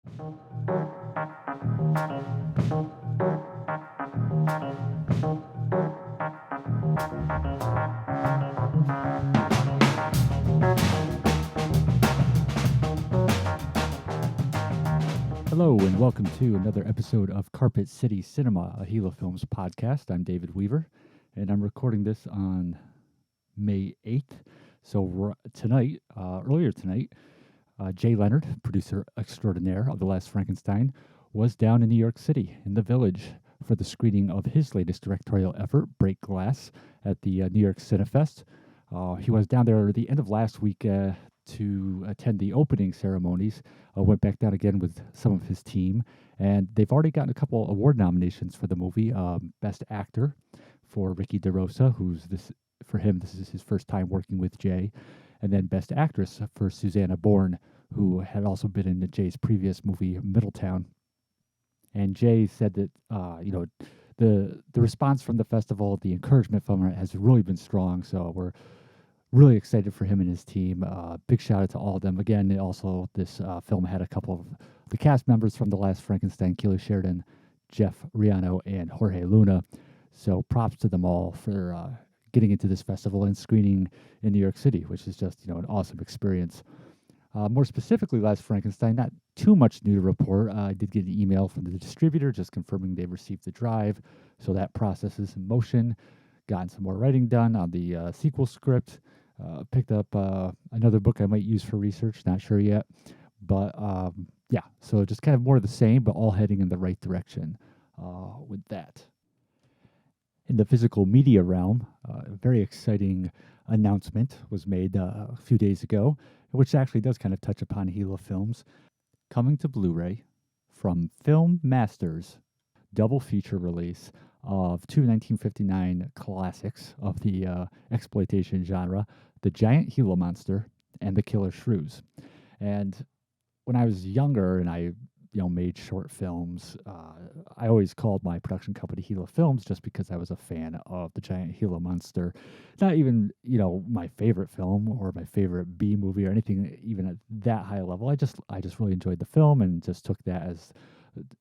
Hello, and welcome to another episode of Carpet City Cinema, a Gila Films podcast. I'm David Weaver, and I'm recording this on May 8th. So earlier tonight, Jay Leonard, producer extraordinaire of The Last Frankenstein, was down in New York City, in the Village, for the screening of his latest directorial effort, Break Glass, at the New York Cinefest. He was down there at the end of last week to attend the opening ceremonies. Went back down again with some of his team, and they've already gotten a couple award nominations for the movie. Best Actor for Ricky DeRosa, this is his first time working with Jay, and then Best Actress for Susanna Bourne, who had also been in Jay's previous movie, Middletown. And Jay said that the response from the festival, the encouragement from it, has really been strong. So we're really excited for him and his team. Big shout out to all of them. Again, this film had a couple of the cast members from The Last Frankenstein: Keely Sheridan, Jeff Riano, and Jorge Luna. So props to them all for getting into this festival and screening in New York City, which is just an awesome experience. More specifically, Last Frankenstein, not too much new to report. I did get an email from the distributor just confirming they received the drive, so that process is in motion. Gotten some more writing done on the sequel script. Picked up another book I might use for research, not sure yet. But so just kind of more of the same, but all heading in the right direction with that. In the physical media realm, a very exciting announcement was made a few days ago, which actually does kind of touch upon Gila Films. Coming to Blu-ray from Film Masters, double feature release of two 1959 classics of the exploitation genre, The Giant Gila Monster and The Killer Shrews. And when I was younger and I made short films, I always called my production company Gila Films just because I was a fan of The Giant Gila Monster. Not even, my favorite film or my favorite B movie or anything even at that high level. I just really enjoyed the film and just took that as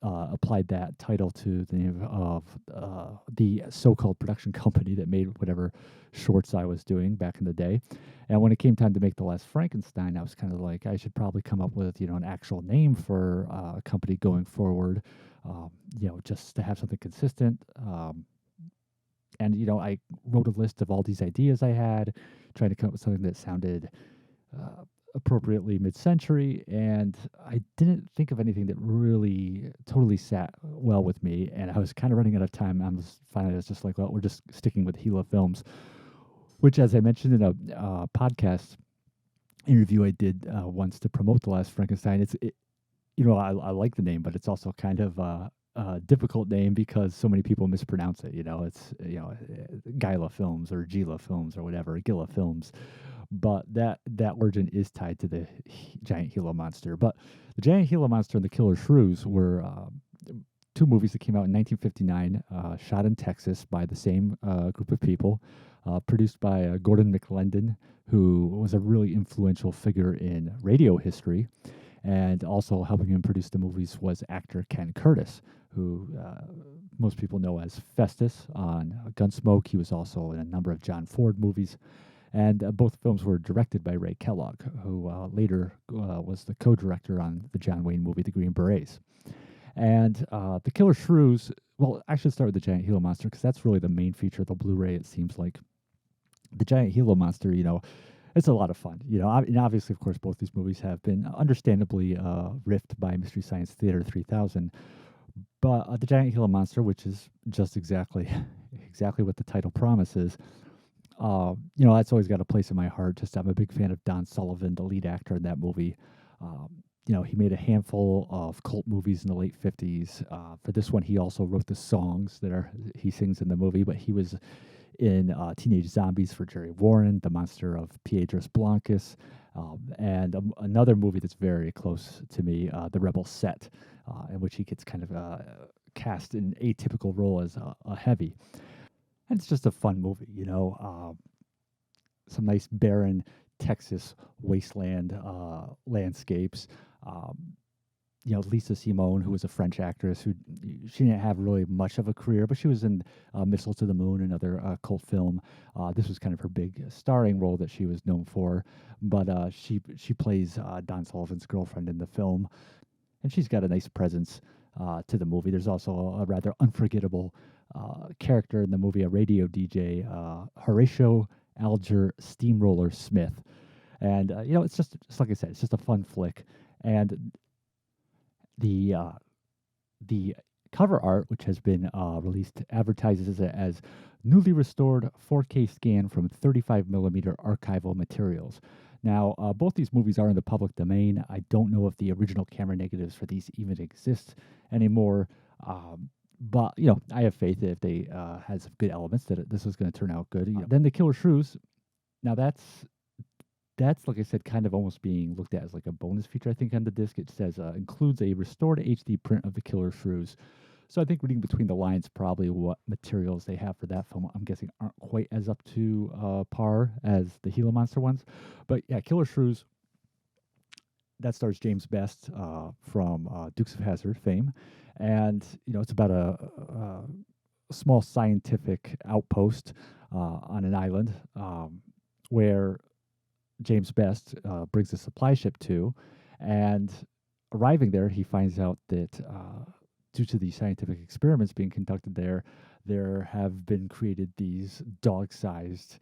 applied that title to the name of the so-called production company that made whatever shorts I was doing back in the day. And when it came time to make The Last Frankenstein, I was kind of like, I should probably come up with an actual name for a company going forward, just to have something consistent. And I wrote a list of all these ideas I had, trying to come up with something that sounded appropriately mid-century, and I didn't think of anything that really totally sat well with me, and I was kind of running out of time. I was just like, well, we're just sticking with Gila Films, which, as I mentioned in a podcast interview I did once to promote The Last Frankenstein, I like the name, but it's also kind of a difficult name because so many people mispronounce it. It's Gila Films or Gila Films or whatever, Gila Films. But that origin is tied to the Giant Gila Monster. But the Giant Gila Monster and the Killer Shrews were two movies that came out in 1959, shot in Texas by the same group of people, produced by Gordon McLendon, who was a really influential figure in radio history. And also helping him produce the movies was actor Ken Curtis, who most people know as Festus on Gunsmoke. He was also in a number of John Ford movies. And both films were directed by Ray Kellogg, who later was the co-director on the John Wayne movie, The Green Berets. And The Killer Shrews, well, I should start with The Giant Gila Monster, because that's really the main feature of the Blu-ray, it seems like. The Giant Gila Monster, it's a lot of fun. And obviously, of course, both these movies have been understandably riffed by Mystery Science Theater 3000. But The Giant Gila Monster, which is just exactly what the title promises, that's always got a place in my heart. Just I'm a big fan of Don Sullivan, the lead actor in that movie. He made a handful of cult movies in the late 50s. For this one, he also wrote the songs he sings in the movie, but he was in Teenage Zombies for Jerry Warren, The Monster of Piedras Blancas, and another movie that's very close to me, The Rebel Set, in which he gets kind of cast in an atypical role as a heavy. And it's just a fun movie, some nice barren Texas wasteland landscapes. Lisa Simone, who was a French actress, who she didn't have really much of a career, but she was in Missile to the Moon, another cult film. This was kind of her big starring role that she was known for. But she plays Don Sullivan's girlfriend in the film, and she's got a nice presence to the movie. There's also a rather unforgettable character in the movie, a radio DJ, Horatio Alger Steamroller Smith. And it's just like I said, it's just a fun flick. And the the cover art, which has been released, advertises it as newly restored 4K scan from 35 millimeter archival materials. Now, both these movies are in the public domain. I don't know if the original camera negatives for these even exist anymore. But I have faith that if they had some good elements, that this was going to turn out good. Then the Killer Shrews. Now that's like I said, kind of almost being looked at as like a bonus feature. I think on the disc it says includes a restored HD print of the Killer Shrews. So I think reading between the lines, probably what materials they have for that film, I'm guessing aren't quite as up to par as the Gila Monster ones. But yeah, Killer Shrews. That stars James Best from Dukes of Hazzard fame, and it's about a small scientific outpost on an island where James Best brings a supply ship to, and arriving there, he finds out that due to the scientific experiments being conducted there have been created these dog-sized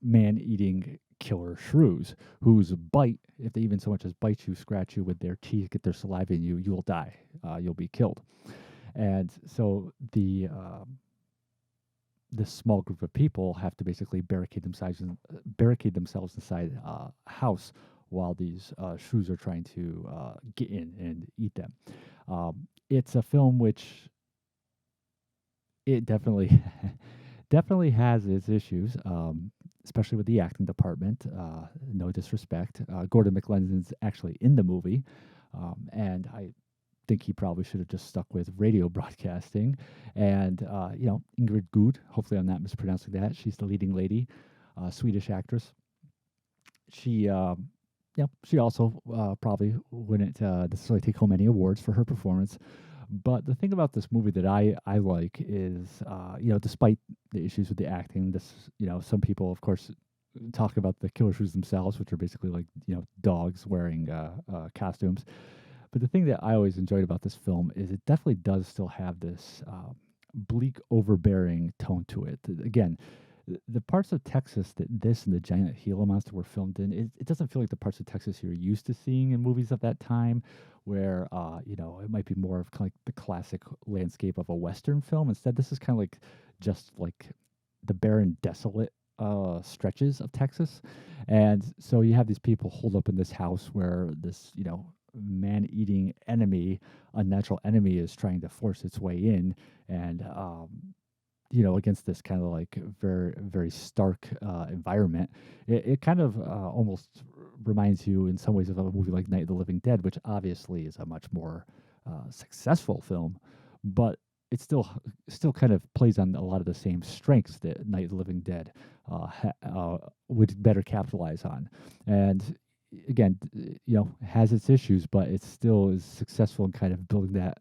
man-eating killer shrews whose bite, if they even so much as bite you, scratch you with their teeth, get their saliva in you, you'll die. You'll be killed. And so this small group of people have to basically barricade themselves inside a house while these shrews are trying to get in and eat them. It's a film which it definitely definitely has its issues, especially with the acting department. No disrespect. Gordon McLennan's actually in the movie, and I think he probably should have just stuck with radio broadcasting. And Ingrid Good, hopefully I'm not mispronouncing that. She's the leading lady, Swedish actress. She she also probably wouldn't necessarily take home any awards for her performance. But the thing about this movie that I like is, despite the issues with the acting, some people, of course, talk about the killer shrews themselves, which are basically like, dogs wearing costumes. But the thing that I always enjoyed about this film is it definitely does still have this bleak, overbearing tone to it. Again, the parts of Texas that this and the giant Gila monster were filmed in, it doesn't feel like the parts of Texas you're used to seeing in movies of that time, where it might be more of kind of like the classic landscape of a Western film. Instead, this is kind of like just like the barren, desolate stretches of Texas. And so you have these people holed up in this house where this, man-eating enemy, unnatural enemy, is trying to force its way in, and against this kind of like very, very stark environment. It kind of almost reminds you in some ways of a movie like Night of the Living Dead, which obviously is a much more successful film, but it still kind of plays on a lot of the same strengths that Night of the Living Dead would better capitalize on. And again, has its issues, but it still is successful in kind of building that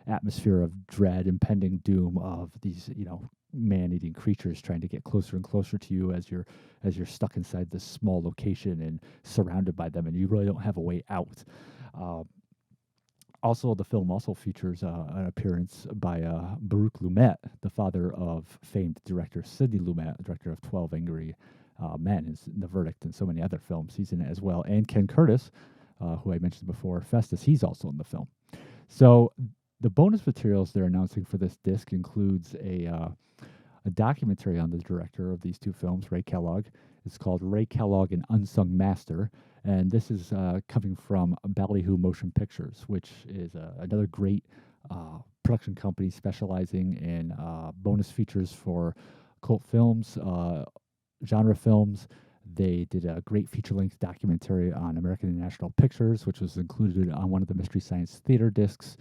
atmosphere of dread, impending doom of these, man-eating creatures trying to get closer and closer to you as you're stuck inside this small location and surrounded by them, and you really don't have a way out. Also, the film also features an appearance by Baruch Lumet, the father of famed director Sidney Lumet, director of 12 Angry Men, and The Verdict, and so many other films. He's in it as well. And Ken Curtis, who I mentioned before, Festus, he's also in the film. So the bonus materials they're announcing for this disc includes a documentary on the director of these two films, Ray Kellogg. It's called Ray Kellogg, an Unsung Master. And this is coming from Ballyhoo Motion Pictures, which is another great production company specializing in bonus features for cult films, genre films. They did a great feature-length documentary on American National Pictures, which was included on one of the Mystery Science Theater discs.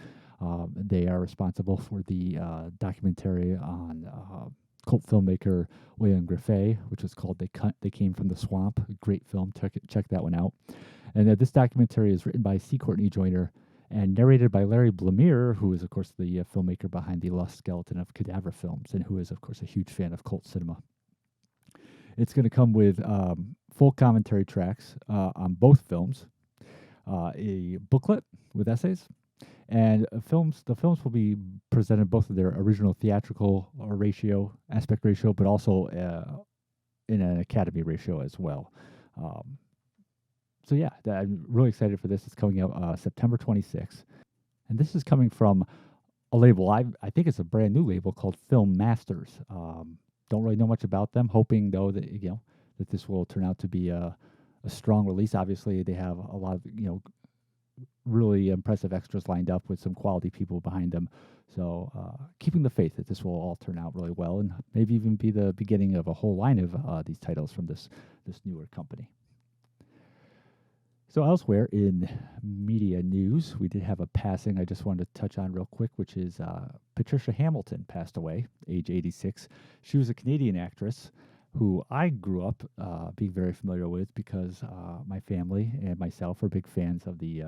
They are responsible for the documentary on cult filmmaker William Griffey, which was called They Came from the Swamp. A great film. Check that one out. And this documentary is written by C. Courtney Joyner and narrated by Larry Blamire, who is, of course, the filmmaker behind the Lost Skeleton of Cadaver films, and who is, of course, a huge fan of cult cinema. It's going to come with full commentary tracks on both films, a booklet with essays, and the films will be presented both of their original theatrical aspect ratio, but also in an Academy ratio as well. So yeah, I'm really excited for this. It's coming out September 26th, and this is coming from a label. I think it's a brand new label called Film Masters. Don't really know much about them. Hoping though that that this will turn out to be a strong release. Obviously, they have a lot of really impressive extras lined up with some quality people behind them. So keeping the faith that this will all turn out really well, and maybe even be the beginning of a whole line of these titles from this newer company. So elsewhere in media news, we did have a passing I just wanted to touch on real quick, which is Patrica Hamilton passed away, age 86. She was a Canadian actress who I grew up being very familiar with because my family and myself are big fans of the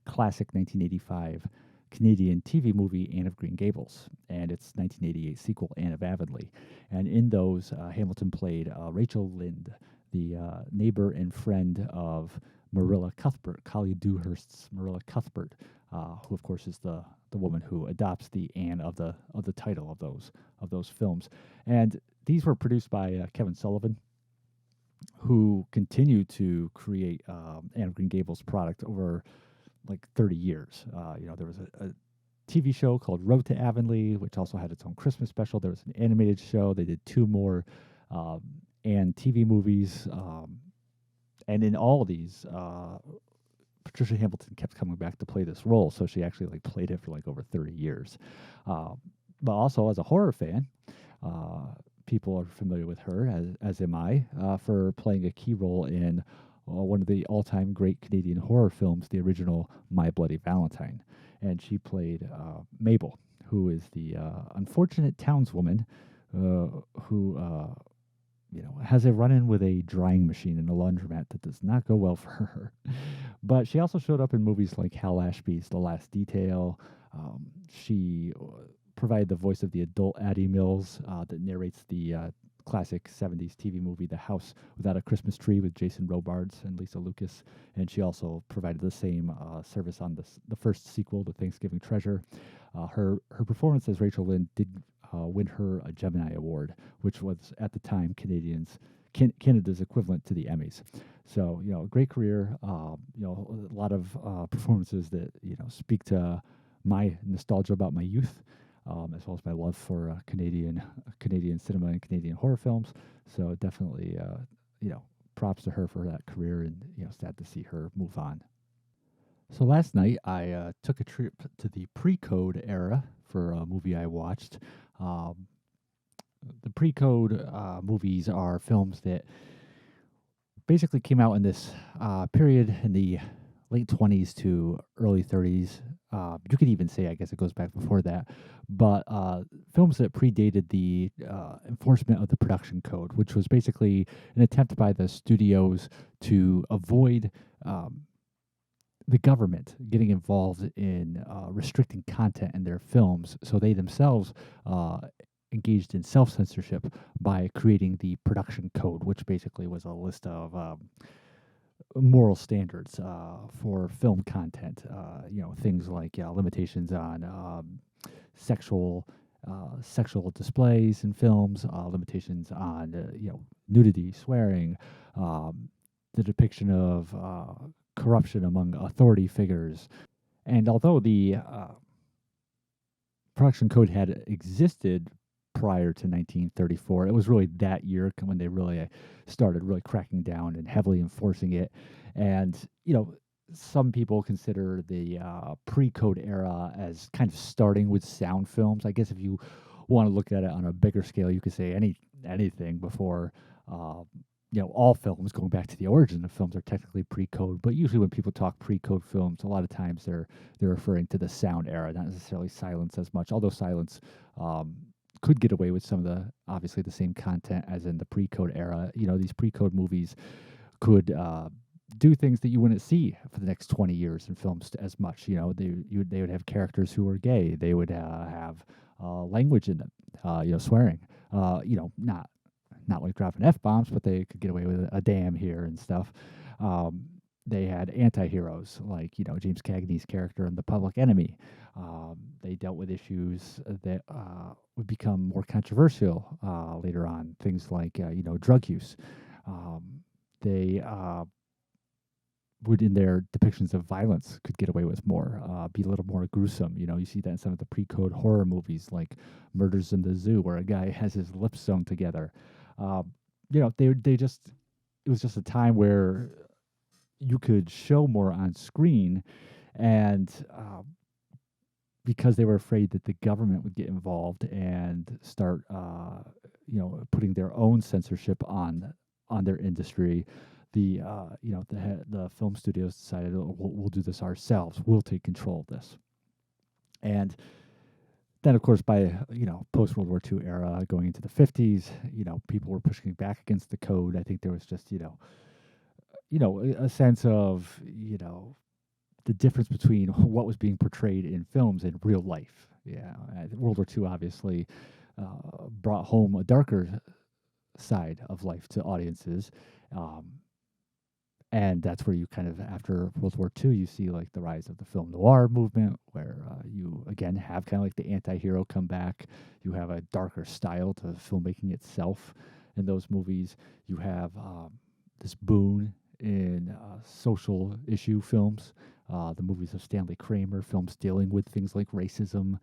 classic 1985 Canadian TV movie Anne of Green Gables and its 1988 sequel Anne of Avonlea. And in those, Hamilton played Rachel Lynde, the neighbor and friend of Marilla Cuthbert, Collie Dewhurst's Marilla Cuthbert, who of course is the woman who adopts the Anne of the title of those films. And these were produced by Kevin Sullivan, who continued to create Anne of Green Gables product over like 30 years. There was a TV show called Road to Avonlea, which also had its own Christmas special. There was an animated show. They did 2 more Anne TV movies. And in all of these, Patrica Hamilton kept coming back to play this role, so she actually played it for over 30 years. But also as a horror fan, people are familiar with her, as am I, for playing a key role in one of the all-time great Canadian horror films, the original My Bloody Valentine. And she played Mabel, who is the unfortunate townswoman who has a run-in with a drying machine in a laundromat that does not go well for her. But she also showed up in movies like Hal Ashby's The Last Detail. She provided the voice of the adult Addie Mills that narrates the classic 70s TV movie The House Without a Christmas Tree with Jason Robards and Lisa Lucas. And she also provided the same service on the first sequel, The Thanksgiving Treasure. Her performance as Rachel Lynde did win her a Gemini Award, which was at the time Canada's equivalent to the Emmys. So a great career. A lot of performances that speak to my nostalgia about my youth, as well as my love for Canadian cinema and Canadian horror films. So definitely, props to her for that career, and sad to see her move on. So last night I took a trip to the pre-code era for a movie I watched. The pre-code movies are films that basically came out in this period in the late 20s to early 30s. You could even say, I guess it goes back before that, but films that predated the enforcement of the production code, which was basically an attempt by the studios to avoid the government getting involved in restricting content in their films, so they themselves engaged in self-censorship by creating the production code, which basically was a list of moral standards for film content. Things like limitations on sexual displays in films, limitations on nudity, swearing, the depiction of corruption among authority figures. And although the production code had existed prior to 1934, it was really that year when they really started cracking down and heavily enforcing it. And some people consider the pre-code era as kind of starting with sound films. I guess if you want to look at it on a bigger scale, you could say anything before all films, going back to the origin of films, are technically pre-code. But usually when people talk pre-code films, a lot of times they're referring to the sound era, not necessarily silence as much, although silence could get away with some of obviously the same content as in the pre-code era. These pre-code movies could do things that you wouldn't see for the next 20 years in films as much. They would have characters who were gay. They would have language in them, swearing. Not like dropping f bombs, but they could get away with a damn here and stuff. Um, they had anti-heroes like James Cagney's character in The Public Enemy. They dealt with issues that would become more controversial later on, things like drug use. They would, in their depictions of violence, could get away with more, be a little more gruesome. You see that in some of the pre-code horror movies like Murders in the Zoo, where a guy has his lips sewn together. They just, it was just a time where you could show more on screen, and because they were afraid that the government would get involved and start, putting their own censorship on their industry, the film studios decided, "Oh, we'll do this ourselves. We'll take control of this." And then, of course, by post World War II era, going into the 50s, people were pushing back against the code. I think there was just a sense of the difference between what was being portrayed in films and real life. Yeah, World War II obviously brought home a darker side of life to audiences. And that's where you kind of, after World War II, you see like the rise of the film noir movement, where you again have kind of like the anti-hero come back. You have a darker style to filmmaking itself in those movies. You have this boon in social issue films, the movies of Stanley Kramer, films dealing with things like racism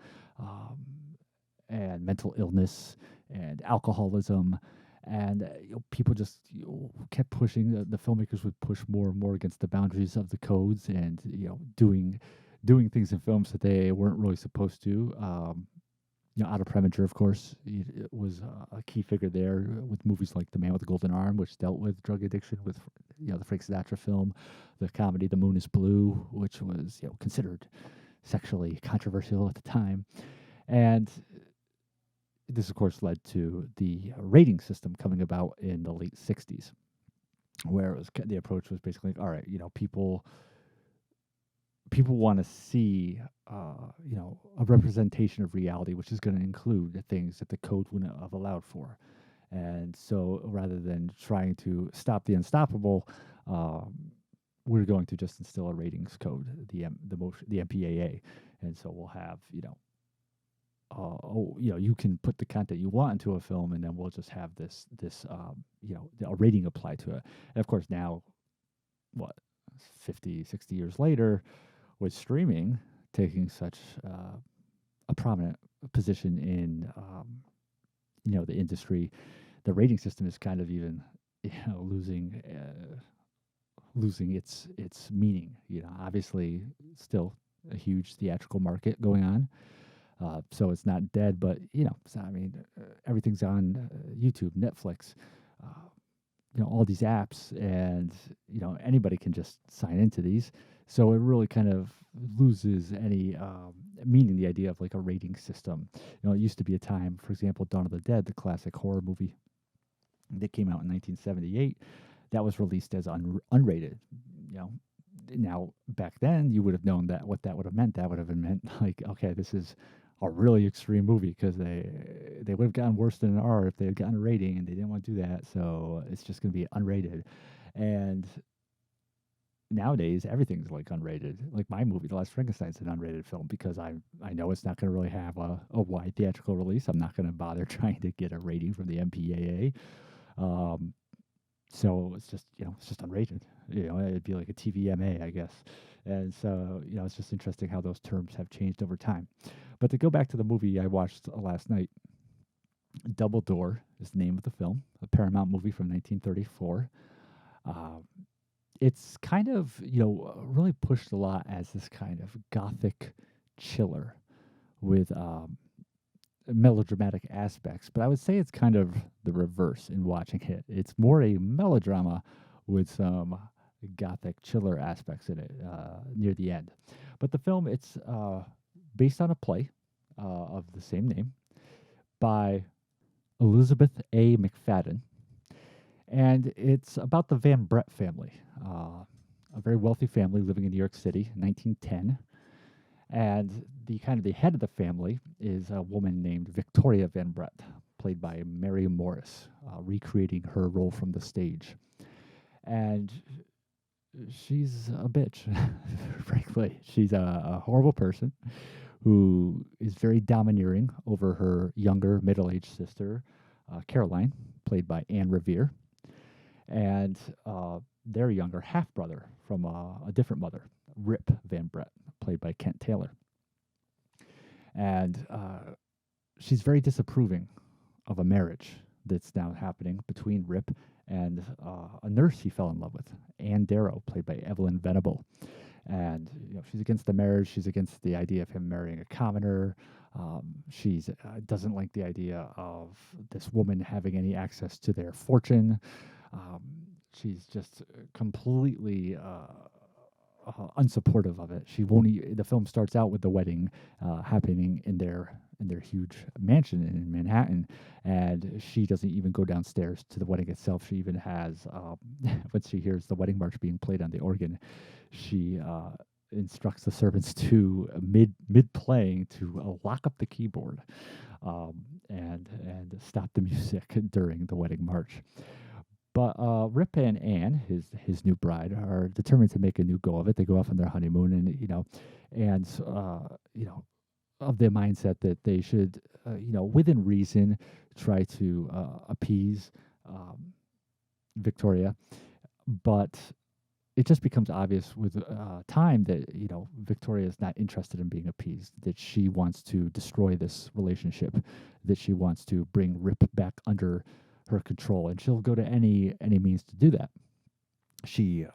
and mental illness and alcoholism. And people just kept pushing. The filmmakers would push more and more against the boundaries of the codes, and doing things in films that they weren't really supposed to. Otto Preminger, of course, it was a key figure there with movies like The Man with the Golden Arm, which dealt with drug addiction, with the Frank Sinatra film, the comedy The Moon is Blue, which was considered sexually controversial at the time, and this, of course, led to the rating system coming about in the late 60s, where it was, the approach was basically like, all right, people want to see, a representation of reality, which is going to include the things that the code wouldn't have allowed for. And so rather than trying to stop the unstoppable, we're going to just instill a ratings code, the MPAA. And so we'll have, you can put the content you want into a film, and then we'll just have this a rating applied to it. And of course, now, 50, 60 years later, with streaming taking such a prominent position in the industry, the rating system is kind of even losing its meaning. Obviously, still a huge theatrical market going on. So it's not dead, but everything's on YouTube, Netflix, all these apps, and anybody can just sign into these. So it really kind of loses any meaning, the idea of like a rating system. It used to be a time, for example, Dawn of the Dead, the classic horror movie that came out in 1978, that was released as unrated. Now back then you would have known that what that would have meant. That would have meant like, okay, this is a really extreme movie, because they would have gotten worse than an R if they had gotten a rating, and they didn't want to do that. So it's just going to be unrated. And nowadays everything's like unrated. Like my movie, The Last Frankenstein's an unrated film, because I know it's not going to really have a wide theatrical release. I'm not going to bother trying to get a rating from the MPAA. So it's just unrated. It'd be like a TVMA, I guess. And so, it's just interesting how those terms have changed over time. But to go back to the movie I watched last night, Double Door is the name of the film, a Paramount movie from 1934. It's kind of, really pushed a lot as this kind of gothic chiller with melodramatic aspects, but I would say it's kind of the reverse in watching it. It's more a melodrama with some gothic chiller aspects in it near the end. But the film, it's based on a play of the same name by Elizabeth A. McFadden, and it's about the Van Brett family. a very wealthy family living in New York City, 1910. And the head of the family is a woman named Victoria Van Brett, played by Mary Morris, recreating her role from the stage. And she's a bitch, frankly. She's a horrible person who is very domineering over her younger middle-aged sister, Caroline, played by Anne Revere, and their younger half-brother from a different mother, Rip Van Brett, played by Kent Taylor. And she's very disapproving of a marriage that's now happening between Rip and a nurse he fell in love with, Anne Darrow, played by Evelyn Venable. And she's against the marriage. She's against the idea of him marrying a commoner. She's doesn't like the idea of this woman having any access to their fortune. She's just completely unsupportive of it. She won't. The film starts out with the wedding happening in their huge mansion in Manhattan, and she doesn't even go downstairs to the wedding itself. She even has when she hears the wedding march being played on the organ, she instructs the servants to mid playing to lock up the keyboard and stop the music during the wedding march. But Rip and Anne, his new bride, are determined to make a new go of it. They go off on their honeymoon, and of the mindset that they should, within reason, try to appease Victoria. But it just becomes obvious with time that Victoria is not interested in being appeased. That she wants to destroy this relationship. That she wants to bring Rip back under her control, and she'll go to any means to do that. She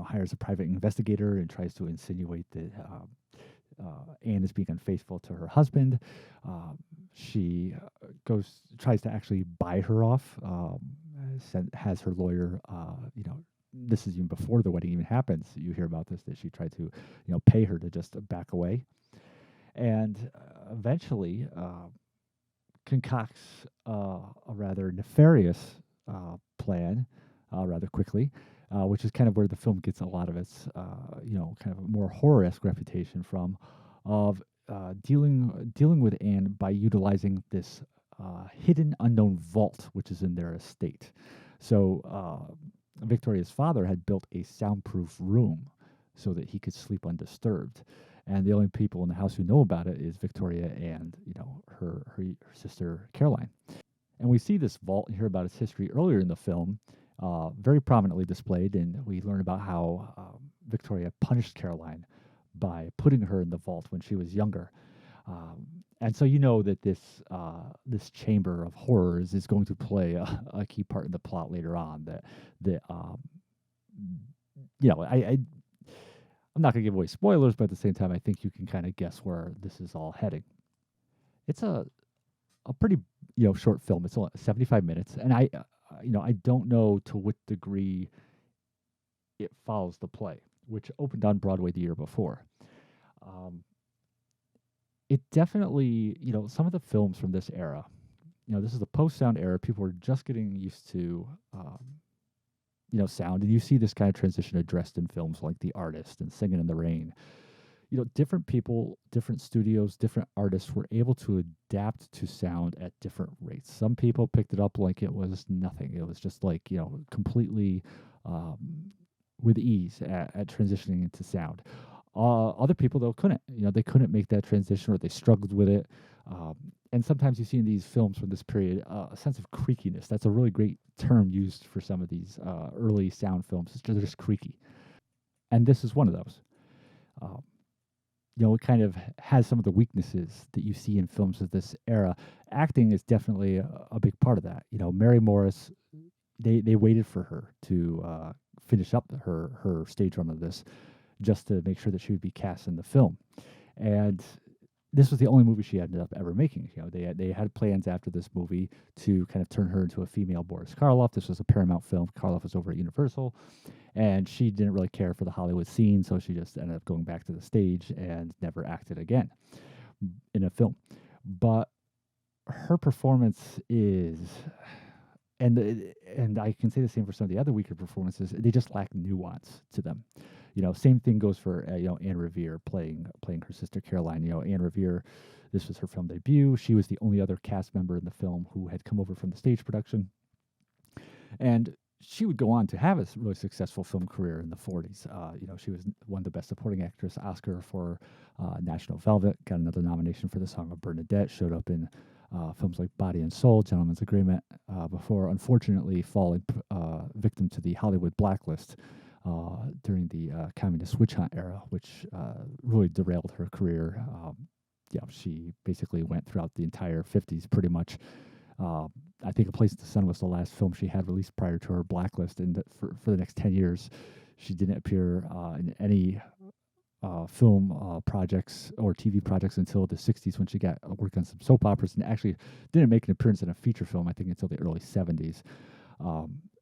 hires a private investigator and tries to insinuate that Anne is being unfaithful to her husband. She tries to actually buy her off. Has her lawyer, this is even before the wedding even happens. You hear about this, that she tried to pay her to just back away, and eventually concocts a rather nefarious plan rather quickly, which is kind of where the film gets a lot of its, kind of more horror-esque reputation from, of dealing with Anne by utilizing this hidden unknown vault, which is in their estate. So Victoria's father had built a soundproof room so that he could sleep undisturbed. And the only people in the house who know about it is Victoria and her sister Caroline. And we see this vault and hear about its history earlier in the film, very prominently displayed. And we learn about how Victoria punished Caroline by putting her in the vault when she was younger. And so that this chamber of horrors is going to play a key part in the plot later on. I'm not going to give away spoilers, but at the same time, I think you can kind of guess where this is all heading. It's a pretty short film. It's only 75 minutes, and I don't know to what degree it follows the play, which opened on Broadway the year before. It definitely, some of the films from this era, this is the post-sound era. People were just getting used to sound, and you see this kind of transition addressed in films like The Artist and Singing in the Rain. Different people, different studios, different artists were able to adapt to sound at different rates. Some people picked it up like it was nothing. It was just like, completely with ease at transitioning into sound. Other people, though, couldn't. They couldn't make that transition, or they struggled with it. And sometimes you see in these films from this period a sense of creakiness. That's a really great term used for some of these early sound films. They're just creaky. And this is one of those. It kind of has some of the weaknesses that you see in films of this era. Acting is definitely a big part of that. Mary Morris, they waited for her to finish up her stage run of this, just to make sure that she would be cast in the film. And this was the only movie she ended up ever making. They had plans after this movie to kind of turn her into a female Boris Karloff. This was a Paramount film. Karloff was over at Universal, and she didn't really care for the Hollywood scene, so she just ended up going back to the stage and never acted again in a film. But her performance is and I can say the same for some of the other weaker performances. They just lack nuance to them. Same thing goes for Anne Revere playing her sister Caroline. Anne Revere, this was her film debut. She was the only other cast member in the film who had come over from the stage production, and she would go on to have a really successful film career in the 40s. She was won the Best Supporting Actress Oscar for National Velvet, got another nomination for The Song of Bernadette, showed up in films like Body and Soul, Gentleman's Agreement, before unfortunately falling victim to the Hollywood blacklist during the communist witch hunt era, which really derailed her career. She basically went throughout the entire 50s pretty much. I think A Place in the Sun was the last film she had released prior to her blacklist, and for the next 10 years, she didn't appear in any film projects or TV projects until the 60s when she got work on some soap operas, and actually didn't make an appearance in a feature film, I think, until the early 70s.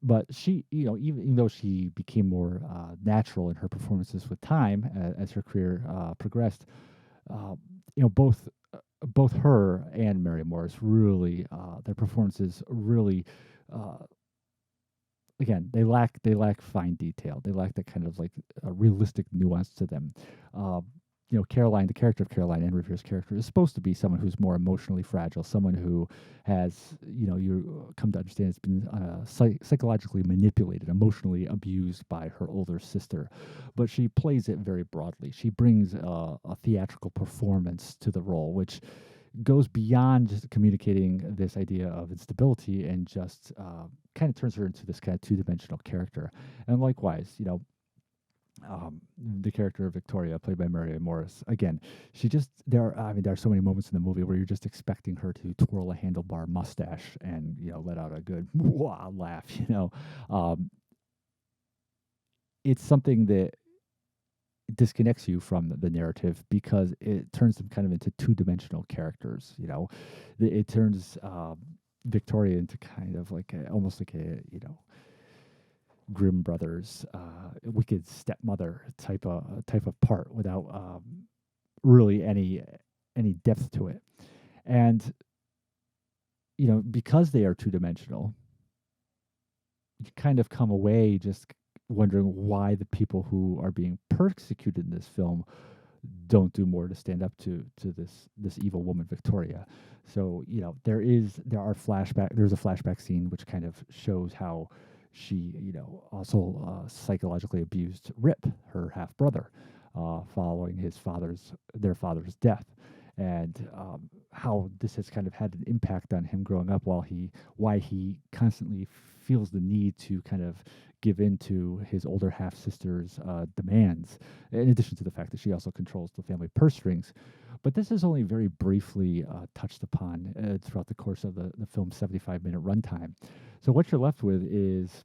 But she, even though she became more natural in her performances with time as her career progressed, both her and Mary Morris really their performances really again they lack fine detail. They lack that kind of like realistic nuance to them. Caroline, the character of Caroline, Anne Revere's character, is supposed to be someone who's more emotionally fragile, someone who has, you come to understand, has been psychologically manipulated, emotionally abused by her older sister. But she plays it very broadly. She brings a theatrical performance to the role, which goes beyond just communicating this idea of instability and just kind of turns her into this kind of two-dimensional character. And likewise, the character of Victoria, played by Mary Morris, again, there are so many moments in the movie where you're just expecting her to twirl a handlebar mustache and, let out a good wah laugh, It's something that disconnects you from the narrative because it turns them kind of into two-dimensional characters. It turns Victoria into kind of like almost like a Grimm brothers wicked stepmother type of part without really any depth to it. And because they are two-dimensional, you kind of come away just wondering why the people who are being persecuted in this film don't do more to stand up to this evil woman Victoria. So there's a flashback scene which kind of shows how she also psychologically abused Rip, her half brother, following their father's death, and how this has kind of had an impact on him growing up, why he constantly feels the need to kind of give in to his older half sister's demands, in addition to the fact that she also controls the family purse strings. But this is only very briefly touched upon throughout the course of the film's 75-minute runtime. So what you're left with is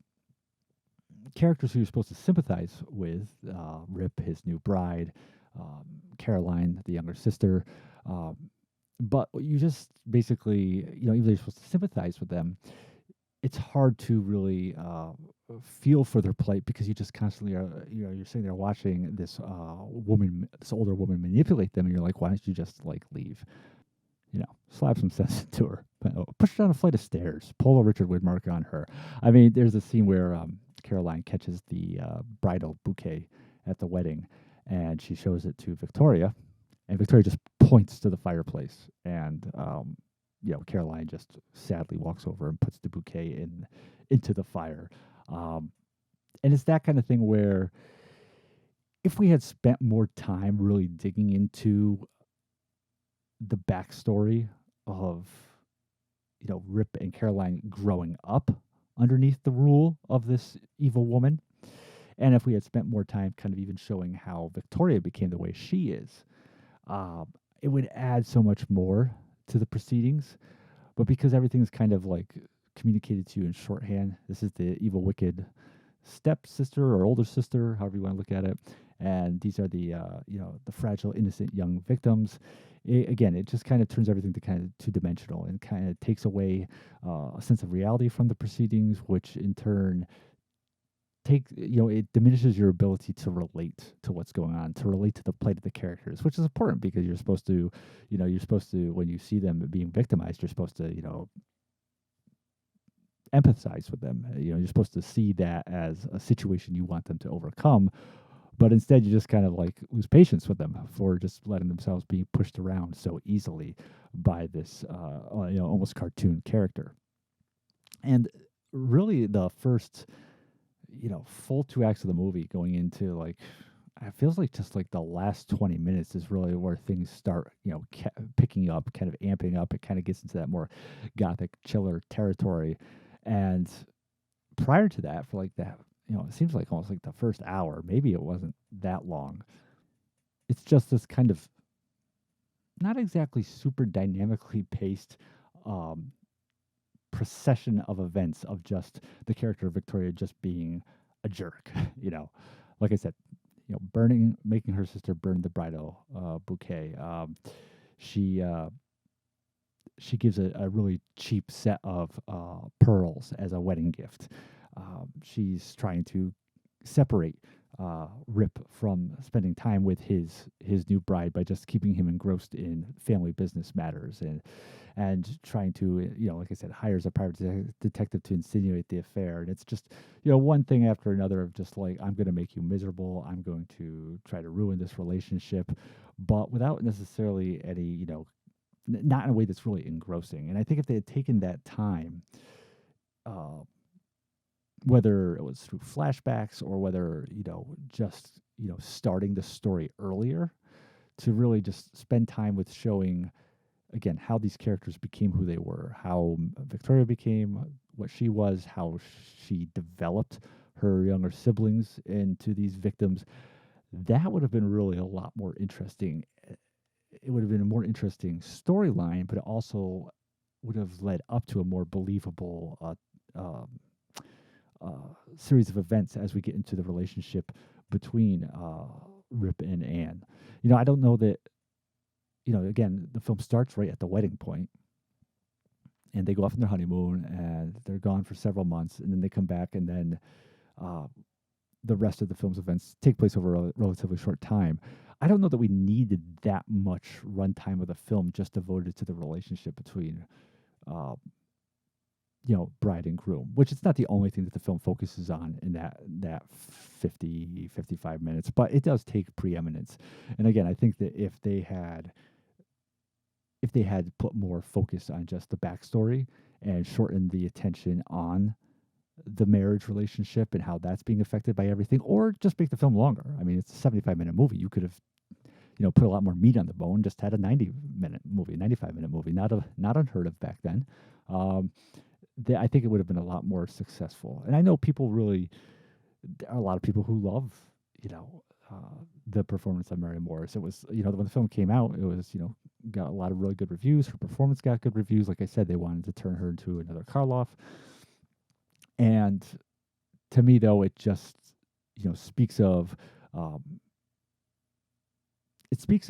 characters who you're supposed to sympathize with, Rip, his new bride, Caroline, the younger sister, but you just basically, even though you're supposed to sympathize with them, it's hard to really feel for their plight because you just constantly are, you're sitting there watching this older woman manipulate them, and you're like, why don't you just like leave? Slap some sense into her, push her down a flight of stairs, pull a Richard Widmark on her. I mean, there's a scene where Caroline catches the bridal bouquet at the wedding, and she shows it to Victoria, and Victoria just points to the fireplace, and Caroline just sadly walks over and puts the bouquet into the fire. And it's that kind of thing where if we had spent more time really digging into the backstory of Rip and Caroline growing up underneath the rule of this evil woman, and if we had spent more time kind of even showing how Victoria became the way she is, it would add so much more to the proceedings. But because everything's kind of like communicated to you in shorthand, this is the evil, wicked stepsister or older sister, however you want to look at it, and these are the the fragile, innocent young victims. Again, it just kind of turns everything to kind of two-dimensional and kind of takes away a sense of reality from the proceedings, which in turn it diminishes your ability to relate to what's going on, to relate to the plight of the characters, which is important because you're supposed to, when you see them being victimized, you're supposed to, empathize with them. You're supposed to see that as a situation you want them to overcome, but instead you just kind of like lose patience with them for just letting themselves be pushed around so easily by this almost cartoon character. And really the first full 2 acts of the movie going into like it feels like just like the last 20 minutes is really where things start picking up, kind of amping up. It kind of gets into that more gothic chiller territory. And prior to that, for like that, it seems like almost like the first hour, maybe it wasn't that long, it's just this kind of not exactly super dynamically paced procession of events of just the character of Victoria just being a jerk. Like I said, making her sister burn the bridal bouquet. She she gives a really cheap set of pearls as a wedding gift. She's trying to separate Rip from spending time with his new bride by just keeping him engrossed in family business matters, and trying to, like I said, hires a private detective to insinuate the affair. And it's just, one thing after another of just like, I'm going to make you miserable. I'm going to try to ruin this relationship, but without necessarily any, not in a way that's really engrossing. And I think if they had taken that time, whether it was through flashbacks or whether, just, starting the story earlier to really just spend time with showing, again, how these characters became who they were, how Victoria became what she was, how she developed her younger siblings into these victims, that would have been really a lot more interesting. It would have been a more interesting storyline, but it also would have led up to a more believable series of events as we get into the relationship between Rip and Anne. I don't know that, again, the film starts right at the wedding point, and they go off on their honeymoon, and they're gone for several months, and then they come back, and then the rest of the film's events take place over a relatively short time. I don't know that we needed that much runtime of the film just devoted to the relationship between, bride and groom, which it's not the only thing that the film focuses on in that 55 minutes, but it does take preeminence. And again, I think that if they had put more focus on just the backstory and shortened the attention on the marriage relationship and how that's being affected by everything, or just make the film longer. I mean, it's a 75-minute movie. You could have, put a lot more meat on the bone, just had a 90-minute movie, 95-minute movie, not unheard of back then. I think it would have been a lot more successful. And I know there are a lot of people who love, the performance of Mary Morris. It was, when the film came out, it was, got a lot of really good reviews. Her performance got good reviews. Like I said, they wanted to turn her into another Karloff. And to me, though, it just, speaks of,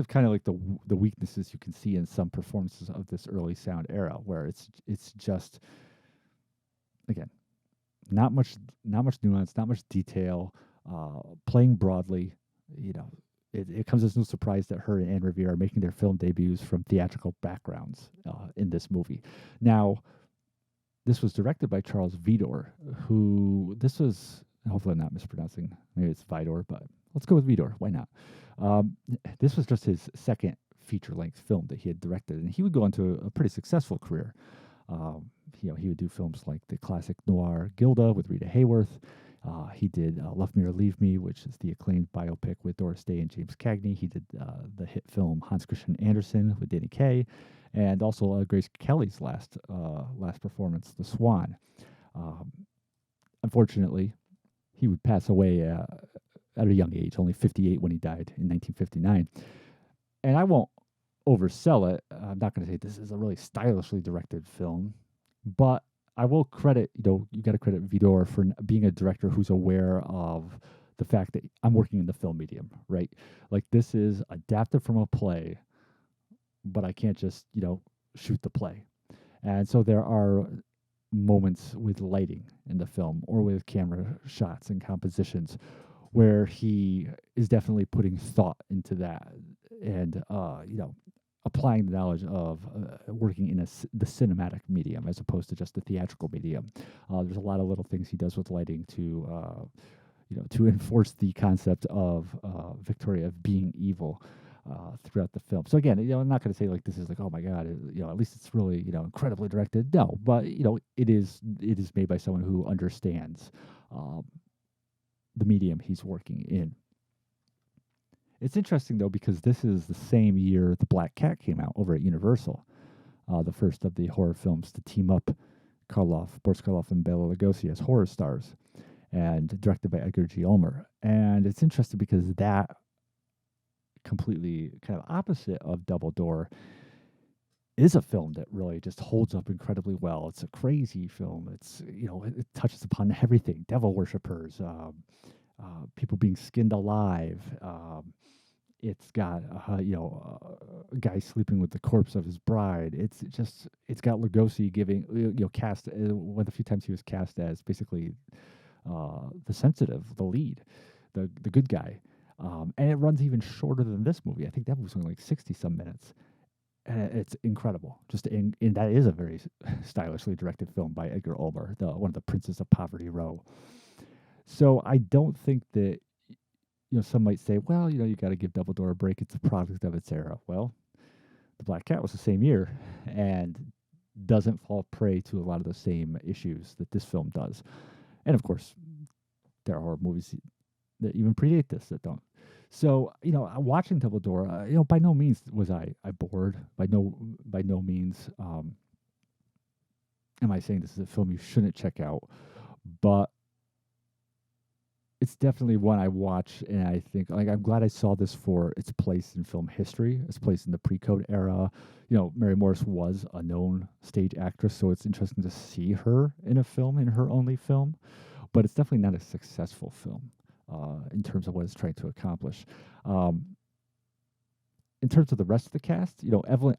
kind of like the weaknesses you can see in some performances of this early sound era, where it's just, again, not much nuance, not much detail, playing broadly. It comes as no surprise that her and Anne Revere are making their film debuts from theatrical backgrounds in this movie. Now, this was directed by Charles Vidor, hopefully I'm not mispronouncing, maybe it's Vidor, but let's go with Vidor. Why not? This was just his second feature-length film that he had directed, and he would go into a pretty successful career. He would do films like the classic noir Gilda with Rita Hayworth. He did Love Me or Leave Me, which is the acclaimed biopic with Doris Day and James Cagney. He did the hit film Hans Christian Andersen with Danny Kaye, and also Grace Kelly's last performance, The Swan. Unfortunately, he would pass away at a young age, only 58 when he died in 1959. And I won't oversell it. I'm not going to say this is a really stylishly directed film, but I will credit, you got to credit Vidor for being a director who's aware of the fact that I'm working in the film medium, right? Like, this is adapted from a play, but I can't just, shoot the play. And so there are moments with lighting in the film or with camera shots and compositions where he is definitely putting thought into that and, applying the knowledge of working in the cinematic medium as opposed to just the theatrical medium. There's a lot of little things he does with lighting to to enforce the concept of Victoria of being evil throughout the film. So again, I'm not going to say like this is like, oh my god, at least it's really incredibly directed. No, but it is made by someone who understands um, the medium he's working in. It's interesting though because this is the same year The Black Cat came out over at Universal, the first of the horror films to team up Boris Karloff, and Bela Lugosi as horror stars, and directed by Edgar G. Ulmer. And it's interesting because that completely kind of opposite of Double Door is a film that really just holds up incredibly well. It's a crazy film. It touches upon everything: devil worshippers, people being skinned alive. It's got a guy sleeping with the corpse of his bride. It's got Lugosi giving cast one of the few times he was cast as basically the sensitive, the lead, the good guy. And it runs even shorter than this movie. I think that movie's only like 60 some minutes. And it's incredible. And that is a very stylishly directed film by Edgar Ulmer, one of the princes of Poverty Row. So I don't think that some might say, well, you got to give Double Door a break. It's a product of its era. Well, The Black Cat was the same year and doesn't fall prey to a lot of the same issues that this film does. And of course, there are movies that even predate this that don't. So, watching Double Door, by no means was I bored. By no means am I saying this is a film you shouldn't check out. But it's definitely one I watch, and I think, like, I'm glad I saw this for its place in film history, its place in the pre-code era. Mary Morris was a known stage actress, so it's interesting to see her in a film, in her only film. But it's definitely not a successful film in terms of what it's trying to accomplish. In terms of the rest of the cast,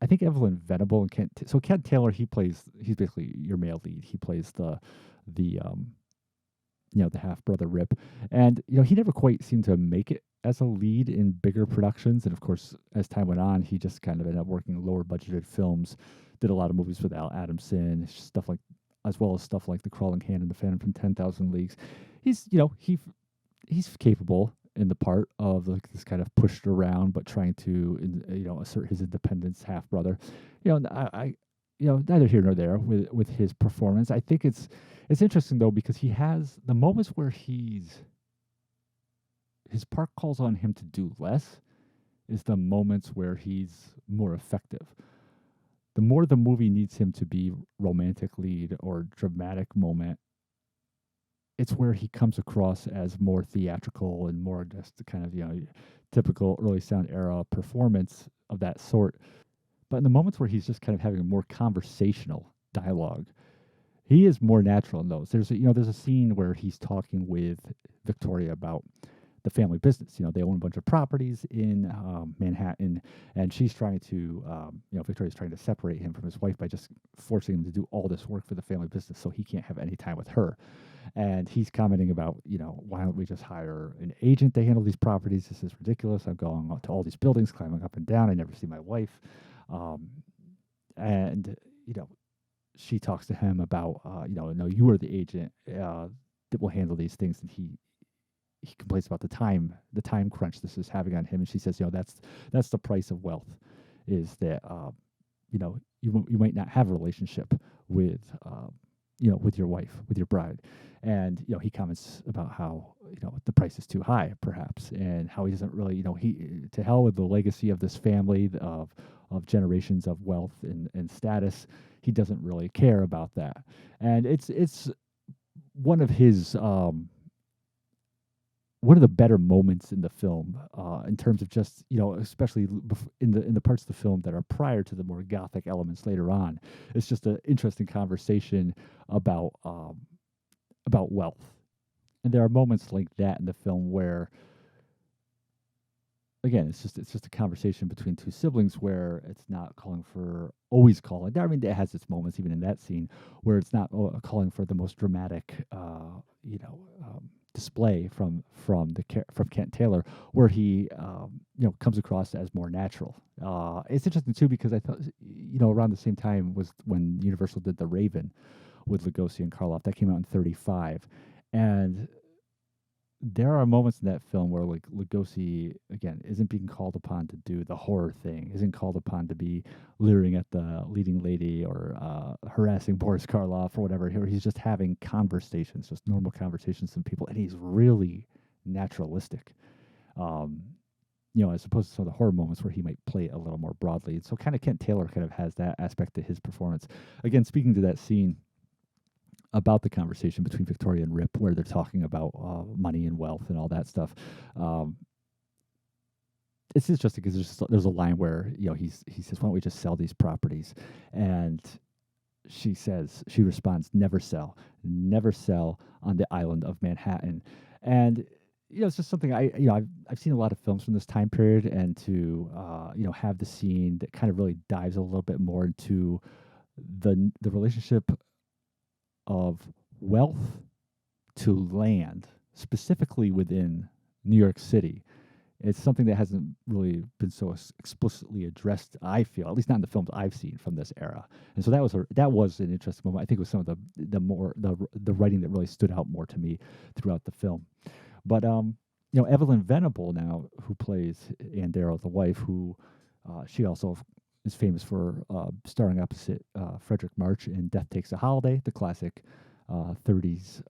I think Evelyn Venable and Kent Taylor, he's basically your male lead. He plays the half brother Rip, and he never quite seemed to make it as a lead in bigger productions. And of course, as time went on, he just kind of ended up working lower budgeted films. Did a lot of movies with Al Adamson, stuff like, as well as stuff like The Crawling Hand and The Phantom from 10,000 Leagues. He's he's capable in the part of like this kind of pushed around but trying to assert his independence half brother. I neither here nor there with his performance. I think it's interesting though because he has the moments where his part calls on him to do less is the moments where he's more effective. The more the movie needs him to be romantic lead or dramatic moment, it's where he comes across as more theatrical and more just the kind of typical early sound era performance of that sort. But in the moments where he's just kind of having a more conversational dialogue, he is more natural in those. There's a scene where he's talking with Victoria about the family business. They own a bunch of properties in Manhattan, and she's trying to, Victoria's trying to separate him from his wife by just forcing him to do all this work for the family business so he can't have any time with her. And he's commenting about, why don't we just hire an agent to handle these properties? This is ridiculous. I'm going to all these buildings, climbing up and down. I never see my wife. And she talks to him about, no, you are the agent that will handle these things. And he complains about the time crunch this is having on him. And she says, that's the price of wealth, is that, you might not have a relationship with, with your wife, with your bride. And, he comments about how, the price is too high, perhaps, and how he doesn't really, to hell with the legacy of this family of generations of wealth and status. He doesn't really care about that. And it's one of his, one of the better moments in the film, in terms of just, especially in the parts of the film that are prior to the more gothic elements later on. It's just an interesting conversation about wealth. And there are moments like that in the film where, again, it's just a conversation between two siblings where it's not always calling. I mean, it has its moments even in that scene where it's not calling for the most dramatic, display from Kent Taylor, where he comes across as more natural. It's interesting too because I thought around the same time was when Universal did The Raven with Lugosi and Karloff. That came out in '35, and there are moments in that film where like Lugosi again isn't being called upon to do the horror thing, isn't called upon to be leering at the leading lady or harassing Boris Karloff or whatever. Here he's just having conversations, just normal conversations with people, and he's really naturalistic. Um, as opposed to some of the horror moments where he might play it a little more broadly. And so kind of Kent Taylor kind of has that aspect to his performance. Again, speaking to that scene about the conversation between Victoria and Rip, where they're talking about money and wealth and all that stuff. Um, it's interesting because there's a line where he says, "Why don't we just sell these properties?" And she responds, never sell on the island of Manhattan." And it's just something I've seen a lot of films from this time period, and to have the scene that kind of really dives a little bit more into the relationship of wealth to land, specifically within New York City. It's something that hasn't really been so explicitly addressed, I feel, at least not in the films I've seen from this era. And so that was an interesting moment. I think it was some of the writing that really stood out more to me throughout the film. But Evelyn Venable now, who plays Ann Darrow, the wife, who she also is famous for starring opposite Frederick March in Death Takes a Holiday, the classic 30s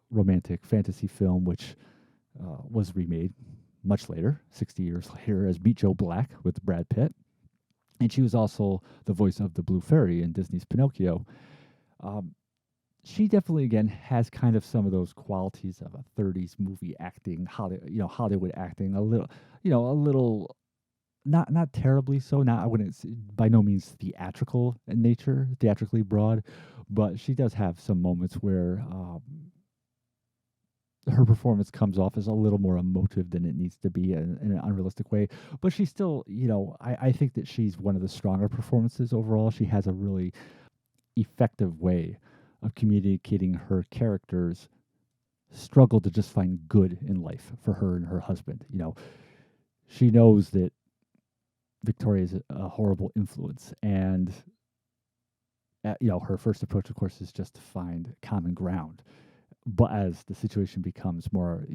romantic fantasy film, which was remade much later, 60 years later, as Meet Joe Black with Brad Pitt. And she was also the voice of the Blue Fairy in Disney's Pinocchio. She definitely, again, has kind of some of those qualities of a 30s movie acting, Hollywood acting, a little not terribly so. Not I wouldn't by no means theatrical in nature, theatrically broad, but she does have some moments where her performance comes off as a little more emotive than it needs to be in an unrealistic way. But she's still, I think that she's one of the stronger performances overall. She has a really effective way of communicating her character's struggle to just find good in life for her and her husband. She knows that Victoria is a horrible influence, and her first approach, of course, is just to find common ground. But as the situation becomes more,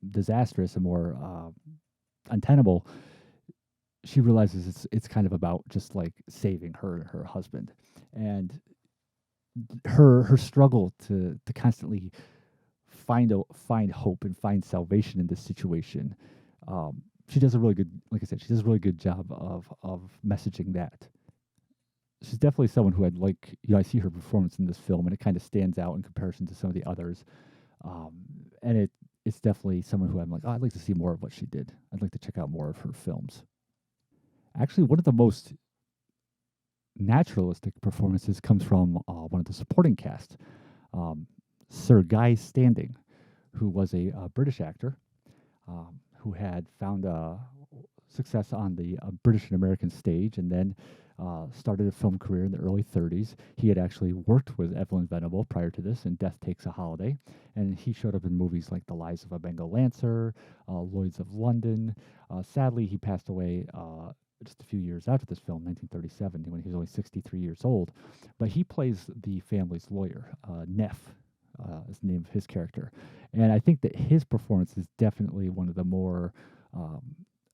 disastrous and more untenable, she realizes it's kind of about just like saving her and her husband, and her struggle to constantly find hope and find salvation in this situation. She does a really good, like I said, she does a really good job of messaging that. She's definitely someone who I'd like, I see her performance in this film and it kind of stands out in comparison to some of the others. And it's definitely someone who I'm like, oh, I'd like to see more of what she did. I'd like to check out more of her films. Actually, one of the most naturalistic performances comes from one of the supporting cast, Sir Guy Standing, who was a British actor who had found success on the British and American stage, and then started a film career in the early 30s. He had actually worked with Evelyn Venable prior to this in Death Takes a Holiday, and he showed up in movies like The Lives of a Bengal Lancer, Lloyds of London. Sadly, he passed away just a few years after this film, 1937, when he was only 63 years old. But he plays the family's lawyer, Neff, is the name of his character. And I think that his performance is definitely one of the more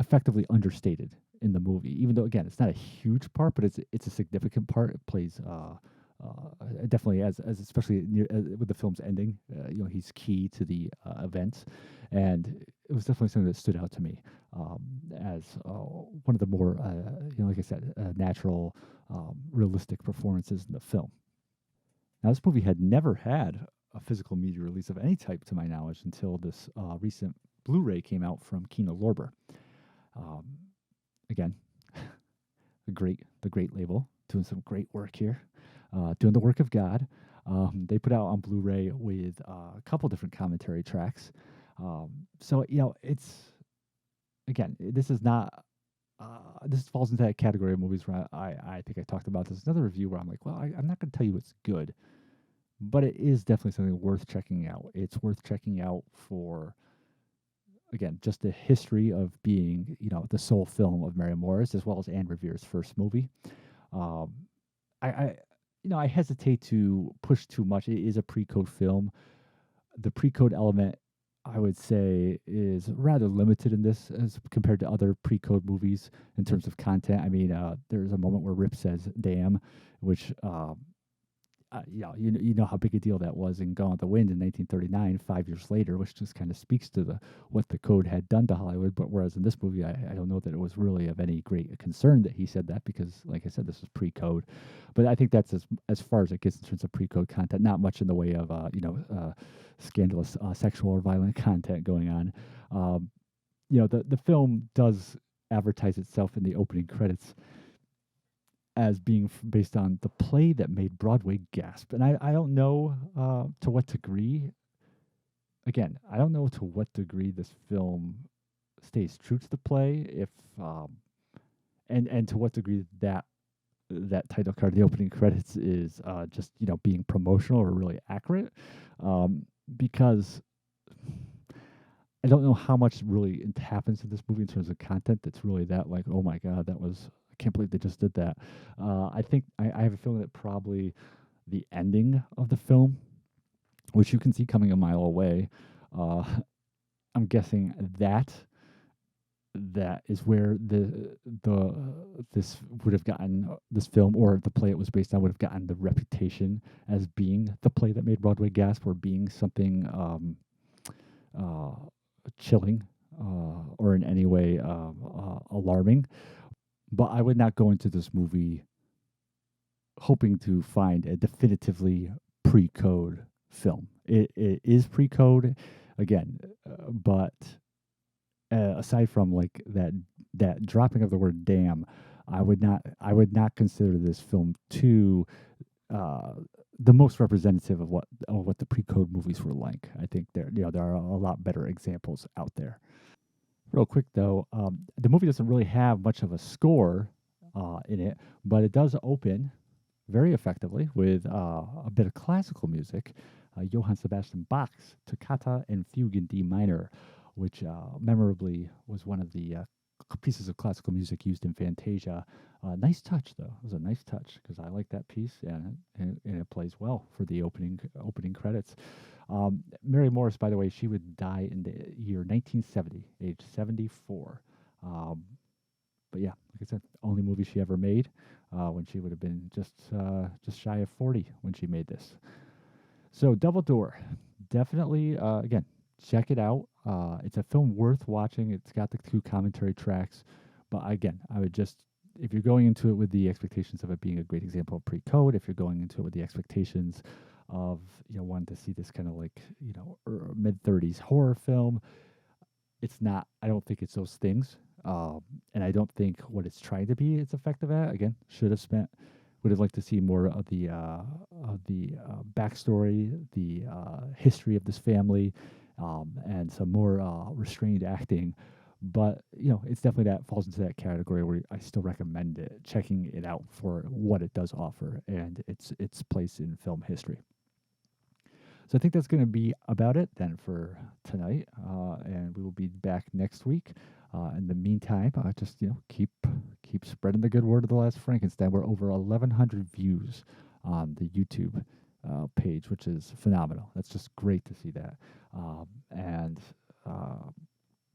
effectively understated in the movie, even though, again, it's not a huge part, but it's a significant part. It plays definitely as especially near, with the film's ending, he's key to the events, and it was definitely something that stood out to me as one of the more, like I said, natural, realistic performances in the film. Now, this movie had never had a physical media release of any type, to my knowledge, until this recent Blu-ray came out from Kino Lorber. Again, the great label, doing some great work here, doing the work of God. They put out on Blu-ray with a couple different commentary tracks. So it's, again, this is not. This falls into that category of movies where I think I talked about this. Another review where I'm like, well, I'm not going to tell you it's good, but it is definitely something worth checking out. It's worth checking out for, again, just the history of being, the sole film of Mary Morris, as well as Anne Revere's first movie. Um, I I hesitate to push too much. It is a pre-code film. The pre-code element, I would say, is rather limited in this as compared to other pre-code movies in terms of content. I mean, there's a moment where Rip says "damn," which you know how big a deal that was in Gone with the Wind in 1939, 5 years later, which just kind of speaks to the what the code had done to Hollywood. But whereas in this movie, I don't know that it was really of any great concern that he said that because, like I said, this is pre-code. But I think that's as far as it gets in terms of pre-code content. Not much in the way of scandalous sexual or violent content going on. The film does advertise itself in the opening credits as being based on the play that made Broadway gasp. And I don't know to what degree, again, I don't know to what degree this film stays true to the play, if and to what degree that title card, the opening credits, is just being promotional or really accurate, because I don't know how much really happens in this movie in terms of content that's really that, like, oh my god, that was, I can't believe they just did that. I think I have a feeling that probably the ending of the film, which you can see coming a mile away, I'm guessing that is where this would have gotten, this film or the play it was based on would have gotten the reputation as being the play that made Broadway gasp, or being something chilling or in any way alarming. But I would not go into this movie hoping to find a definitively pre-code film. It is pre-code, again, but aside from like that dropping of the word "damn," I would not consider this film too the most representative of what the pre-code movies were like. I think there are a lot better examples out there. Real quick though, the movie doesn't really have much of a score in it, but it does open very effectively with a bit of classical music, Johann Sebastian Bach's Toccata and Fugue in D minor, which memorably was one of the pieces of classical music used in Fantasia. Nice touch, though. It was a nice touch because I like that piece, and it plays well for the opening credits. Mary Morris, by the way, she would die in the year 1970, age 74. But yeah, like I said, only movie she ever made, when she would have been just shy of 40 when she made this. So Double Door, definitely, again, check it out. It's a film worth watching. It's got the 2 commentary tracks. But again, I would just, if you're going into it with the expectations of it being a great example of pre-code, if you're going into it with the expectations of, wanting to see this kind of like, mid-30s horror film, it's not, I don't think it's those things. And I don't think what it's trying to be it's effective at. Again, would have liked to see more of the backstory, the history of this family, and some more restrained acting. But it's definitely falls into that category where I still recommend checking it out for what it does offer and its place in film history. So I think that's going to be about it then for tonight, and we will be back next week. In the meantime, just keep spreading the good word of The Last Frankenstein. We're over 1,100 views on the YouTube page, which is phenomenal. That's just great to see that. And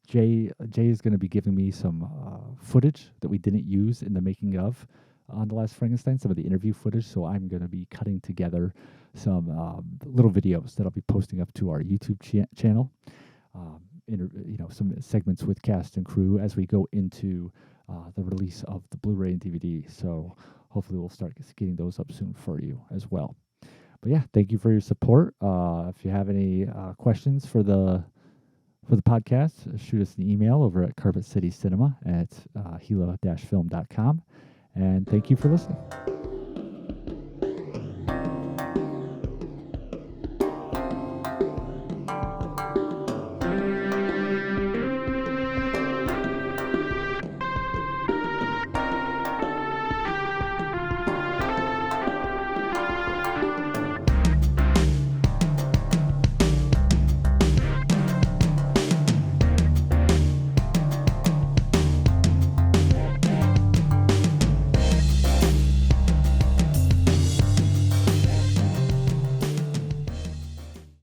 Jay is going to be giving me some footage that we didn't use in the making of on The Last Frankenstein, some of the interview footage. So I'm going to be cutting together some little videos that I'll be posting up to our YouTube channel. Some segments with cast and crew as we go into the release of the Blu-ray and DVD. So hopefully we'll start getting those up soon for you as well. But yeah, thank you for your support. If you have any questions for the podcast, shoot us an email over at carpetcitycinema at gila-film.com. And thank you for listening.